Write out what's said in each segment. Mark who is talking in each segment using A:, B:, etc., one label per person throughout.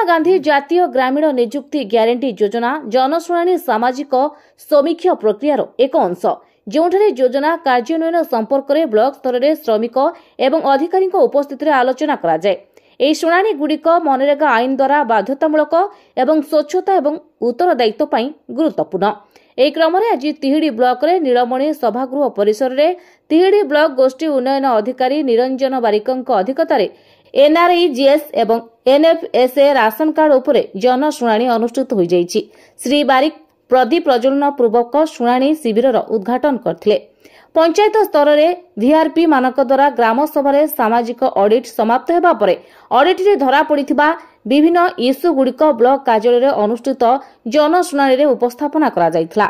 A: गांधी जातीय ग्रामीण निजुक्ति ग्यारंटी योजना जनशुणाणी सामाजिक समीक्षा प्रक्रियार एक अंश जोठे योजना कार्यान्वयन संपर्क में ब्लॉक स्तर में श्रमिक एवं अधिकारी उपस्थित आलोचना कराए। ଏହି ଶୁଣାଣି ଗୁଡ଼ିକ ମନରେଗା ଆଇନ ଦ୍ୱାରା ବାଧ୍ୟତାମୂଳକ ଏବଂ ସ୍ୱଚ୍ଛତା ଏବଂ ଉତ୍ତରଦାୟିତ୍ୱ ପାଇଁ ଗୁରୁତ୍ୱପୂର୍ଣ୍ଣ। ଏହି କ୍ରମରେ ଆଜି ତିହିଡି ବ୍ଲକରେ ନୀଳମଣି ସଭାଗୃହ ପରିସରରେ ତିହିଡି ବ୍ଲକ ଗୋଷ୍ଠୀ ଉନ୍ନୟନ ଅଧିକାରୀ ନିରଞ୍ଜନ ବାରିକଙ୍କ ଅଧ୍ୟକ୍ଷତାରେ ଏନ୍ଆର୍ଇଜିଏସ୍ ଏବଂ ଏନ୍ଏଫ୍ଏସ୍ଏ ରାସନ କାର୍ଡ ଉପରେ ଜନଶୁଣାଣି ଅନୁଷ୍ଠିତ ହୋଇଯାଇଛି। ଶ୍ରୀ ବାରିକ ପ୍ରଦୀପ ପ୍ରଜ୍ୱଳନ ପୂର୍ବକ ଶୁଣାଣି ଶିବିରର ଉଦ୍ଘାଟନ କରିଥିଲେ। पंचायत स्तर में वीआरपी मानक द्वारा ग्राम सभा सामाजिक ऑडिट समाप्त होगा पर ऑडिट रे धरा पड़िथिबा विभिन्न इश्यू गुड़िक ब्लॉक कार्यालय अनुष्ठित जनशुणाणी उपस्थापना करा जायथिला।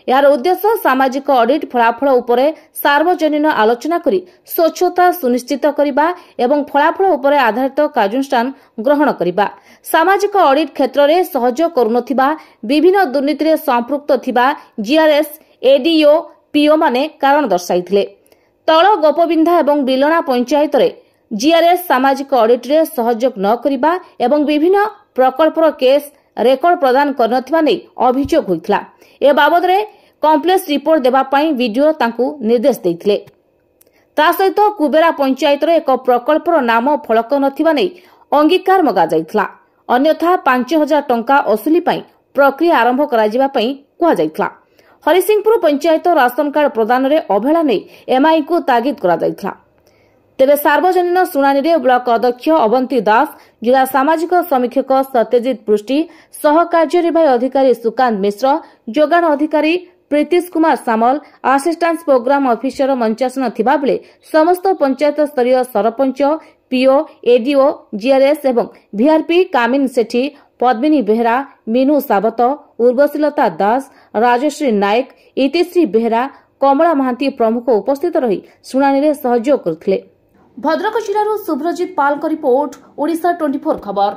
A: यार उद्देश्य सामाजिक ऑडिट फलाफल उपरे सार्वजनीन आलोचना करी स्वच्छता सुनिश्चित करिबा एवं फलाफल उपरे आधारित कार्यानुष्ठान ग्रहण करिबा। सामाजिक ऑडिट क्षेत्र में सहयोग करुनथिबा विभिन्न दुर्नीति रे संपृक्त थिबा जीआरएस एडीओ पीओ माने कारण दर्शाइथिले। तळ गोपबिंधा एवं बिलणा पंचायत रे जीआरएस सामाजिक ऑडिट रे सहयोग न करिबा एवं विभिन्न प्रकल्पर केस रेकर्ड प्रदान करनथिबा नै अभियोग होइथिला। ए बाबद रे कम्प्लेक्स रिपोर्ट देबा पई वीडियो तांकू निर्देश दैथिले। ता सहित कुबेरा पंचायत रे एक प्रकल्पर नाम फलक नथिबा नै अंगीकार मगा जाइथिला। अन्यथा 5000 टंका असुली पई प्रक्रिया आरंभ करा जिबा पई कुआ जाइथिला। हरिसिंहपुर पंचायत राशन कार्ड प्रदान में अवहेला नहीं एमआई को तागिद करा जायथिला। तेबे सार्वजनीन शुणाणी रे ब्लॉक अध्यक्ष अवंती दास, जिला सामाजिक समीक्षक सत्यजित पृष्टि, सहकार्यनिर्वाही अधिकारी सुकांत मिश्र, जोगाण अधिकारी प्रीतिश कुमार सामल, असिस्टेंट प्रोग्राम ऑफिसर मंचासन थिबा बेले समस्त पंचायत स्तरीय सरपंच, पीओ, एडीओ, जीआरएस एवं वीआरपी कामिन सेठी, पद्मिनी बेहरा, मीनू सावत, उर्वशीलता दास, राजश्री नायक, इतिश्री बेहरा, कमला महांती प्रमुख उपस्थित रही शुणाणी रे सहयोग करथिले। भद्रक जिल्लारू सुब्रजित पाल रिपोर्ट, ओडिशा 24 खबर।